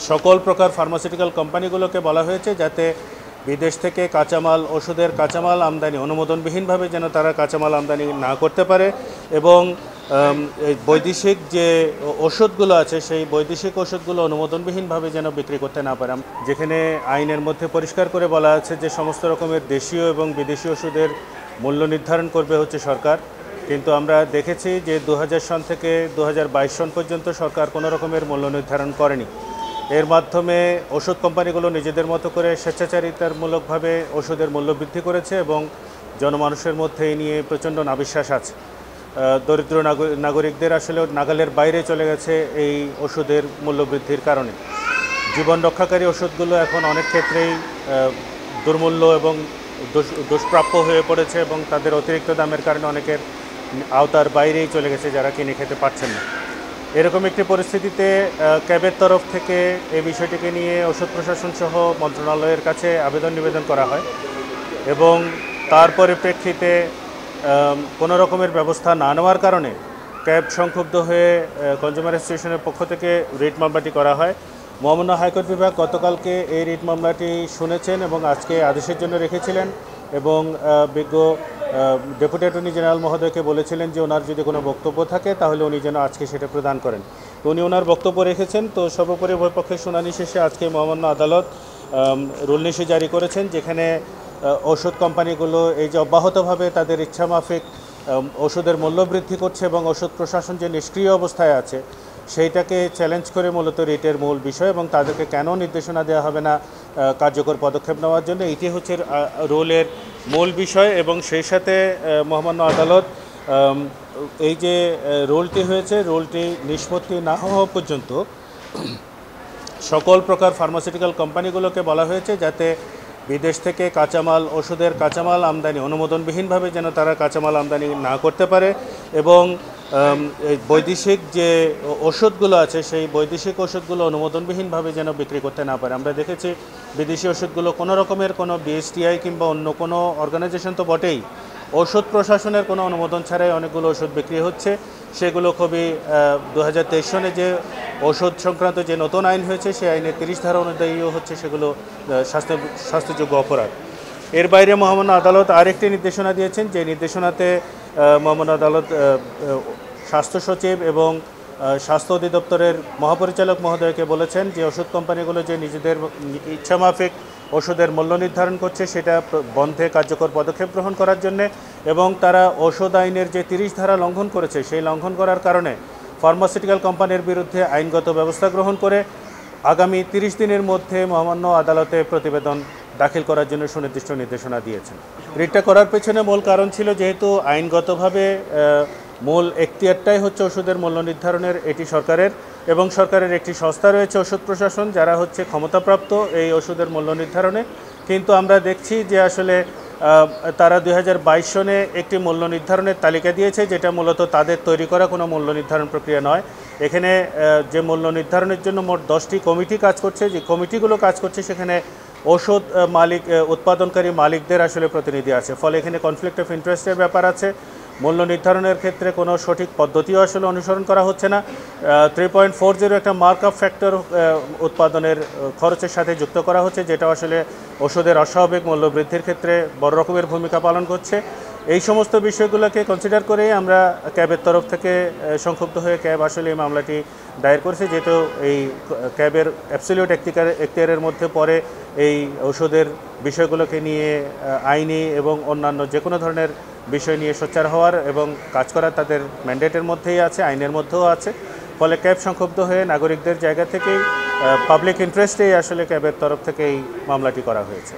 সকল প্রকার ফার্মাসিউটিক্যাল কোম্পানিগুলোকে বলা হয়েছে যাতে বিদেশ থেকে কাঁচামাল ওষুধের কাঁচামাল আমদানি অনুমোদনবিহীনভাবে যেন তারা কাঁচামাল আমদানি না করতে পারে এবং বৈদেশিক যে ওষুধগুলো আছে সেই বৈদেশিক ওষুধগুলো অনুমোদনবিহীনভাবে যেন বিক্রি করতে না পারে। যেখানে আইনের মধ্যে পরিষ্কার করে বলা আছে যে সমস্ত রকমের দেশীয় এবং বিদেশি ওষুধের মূল্য নির্ধারণ করবে হচ্ছে সরকার, কিন্তু আমরা দেখেছি যে 2000 সন থেকে 2022 সন পর্যন্ত সরকার কোনো রকমের মূল্য নির্ধারণ করেনি। এর মাধ্যমে ওষুধ কোম্পানিগুলো নিজেদের মতো করে স্বেচ্ছাচারিতামূলকভাবে ওষুধের মূল্য বৃদ্ধি করেছে এবং জনমানুষের মধ্যে এই নিয়ে প্রচণ্ড নাবিশ্বাস আছে। দরিদ্র নাগরিকদের আসলে নাগালের বাইরে চলে গেছে এই ওষুধের মূল্য বৃদ্ধির কারণে। জীবন রক্ষাকারী ওষুধগুলো এখন অনেক ক্ষেত্রেই দুর্মূল্য এবং দুষ্প্রাপ্য হয়ে পড়েছে এবং তাদের অতিরিক্ত দামের কারণে অনেকের আওতার বাইরেই চলে গেছে, যারা কিনে খেতে পারছেন না। এরকম একটি পরিস্থিতিতে ক্যাবের তরফ থেকে এই বিষয়টিকে নিয়ে ওষুধ প্রশাসন সহ মন্ত্রণালয়ের কাছে নিবেদন করা হয় এবং তার পরিপ্রেক্ষিতে কোনো রকমের ব্যবস্থা না নেওয়ার কারণে ক্যাব সংক্ষুব্ধ হয়ে কনজিউমার অ্যাসোসিয়েশনের পক্ষ থেকে রিট মামলাটি করা হয়। মহামান্য হাইকোর্ট বিভাগ গতকালকে এই রিট মামলাটি শুনেছেন এবং আজকে আদেশের জন্য রেখেছিলেন এবং বিজ্ঞ ডেপুটি অ্যাটর্নি জেনারেল মহোদয়কে বলেছিলেন যে ওনার যদি কোনো বক্তব্য থাকে তাহলে উনি যেন আজকে সেটা প্রদান করেন। তো উনি ওনার বক্তব্য রেখেছেন। তো সর্বোপরি উভয় পক্ষের শুনানি শেষে আজকে মহামান্য আদালত রুলনিশি জারি করেছেন, যেখানে ওষুধ কোম্পানিগুলো এই যে অব্যাহতভাবে তাদের ইচ্ছামাফিক ওষুধের মূল্য বৃদ্ধি করছে এবং ওষুধ প্রশাসন যে নিষ্ক্রিয় অবস্থায় আছে সেইটাকে চ্যালেঞ্জ করে মূলত রিটের মূল বিষয় এবং তাদেরকে কেন নির্দেশনা দেওয়া হবে না কার্যকর পদক্ষেপ নেওয়ার জন্য, এটি হচ্ছে রুলের মূল বিষয়। এবং সেই সাথে মহামান্য আদালত এই যে রুলটি হয়েছে, রুলটি নিষ্পত্তি না হওয়া পর্যন্ত সকল প্রকার ফার্মাসিউটিক্যাল কোম্পানিগুলোকে বলা হয়েছে যাতে বিদেশ থেকে কাঁচামাল ওষুধের কাঁচামাল আমদানি অনুমোদনবিহীনভাবে যেন তারা কাঁচামাল আমদানি না করতে পারে এবং বৈদেশিক যে ওষুধগুলো আছে সেই বৈদেশিক ওষুধগুলো অনুমোদনবিহীনভাবে যেন বিক্রি করতে না পারে। আমরা দেখেছি বিদেশি ওষুধগুলো কোনো রকমের কোনো বিএসটিআই কিংবা অন্য কোনো অর্গানাইজেশন তো বটেই, ওষুধ প্রশাসনের কোনো অনুমোদন ছাড়াই অনেকগুলো ওষুধ বিক্রি হচ্ছে। সেগুলো খুবই 2023 সনে যে ওষুধ সংক্রান্ত যে নতুন আইন হয়েছে সেই আইনের 30 ধারা অনুযায়ীও হচ্ছে সেগুলো শাস্তিযোগ্য অপরাধ। এর বাইরে মহামান্য আদালত আরেকটি নির্দেশনা দিয়েছেন, যে নির্দেশনাতে মহামান্য আদালত স্বাস্থ্য সচিব এবং স্বাস্থ্য অধিদপ্তরের মহাপরিচালক মহোদয়কে বলেছেন যে ওষুধ কোম্পানিগুলো যে নিজেদের ইচ্ছামাফিক ওষুধের মূল্য নির্ধারণ করছে সেটা বন্ধে কার্যকর পদক্ষেপ গ্রহণ করার জন্যে এবং তারা ওষুধ আইনের যে 30 ধারা লঙ্ঘন করেছে সেই লঙ্ঘন করার কারণে ফার্মাসিউটিক্যাল কোম্পানির বিরুদ্ধে আইনগত ব্যবস্থা গ্রহণ করে আগামী 30 দিনের মধ্যে মহামান্য আদালতে প্রতিবেদন দাখিল করার জন্য সুনির্দিষ্ট নির্দেশনা দিয়েছেন। রিটটা করার পেছনে মূল কারণ ছিল যেহেতু আইনগতভাবে মূল এখতিয়ারটাই হচ্ছে ওষুধের মূল্য নির্ধারণের, এটি সরকারের এবং সরকারের একটি সংস্থা রয়েছে ওষুধ প্রশাসন, যারা হচ্ছে ক্ষমতাপ্রাপ্ত এই ওষুধের মূল্য নির্ধারণে। কিন্তু আমরা দেখছি যে আসলে তারা 2022 সনে একটি মূল্য নির্ধারণের তালিকা দিয়েছে, যেটা মূলত তাদের তৈরি করা কোনো মূল্য নির্ধারণ প্রক্রিয়া নয়। এখানে যে মূল্য নির্ধারণের জন্য মোট 10টি কমিটি কাজ করছে, যে কমিটিগুলো কাজ করছে সেখানে ওষুধ মালিক উৎপাদনকারী মালিকদের আসলে প্রতিনিধি আছে, ফলে এখানে কনফ্লিক্ট অফ ইন্টারেস্টের ব্যাপার আছে। মূল্য নির্ধারণের ক্ষেত্রে কোনো সঠিক পদ্ধতিও আসলে অনুসরণ করা হচ্ছে না। 3.40 একটা মার্ক আপ ফ্যাক্টর উৎপাদনের খরচের সাথে যুক্ত করা হচ্ছে, যেটা আসলে ওষুধের অস্বাভাবিক মূল্য বৃদ্ধির ক্ষেত্রে বড় রকমের ভূমিকা পালন করছে। এই সমস্ত বিষয়গুলোকে কনসিডার করে আমরা ক্যাবের তরফ থেকে সংক্ষুব্ধ হয়ে ক্যাব আসলে এই মামলাটি দায়ের করেছে, যেহেতু এই ক্যাবের অ্যাবসলিউট এখতিয়ারের মধ্যে পড়ে এই ওষুধের বিষয়গুলোকে নিয়ে আইনি এবং অন্যান্য যে কোনো ধরনের বিষয় নিয়ে সোচ্চার হওয়ার এবং কাজ করার তাদের ম্যান্ডেটের মধ্যেই আছে, আইনের মধ্যেও আছে। ফলে ক্যাব সংক্ষুব্ধ হয়ে নাগরিকদের জায়গা থেকেই পাবলিক ইন্টারেস্টেই আসলে ক্যাবের তরফ থেকে এই মামলাটি করা হয়েছে।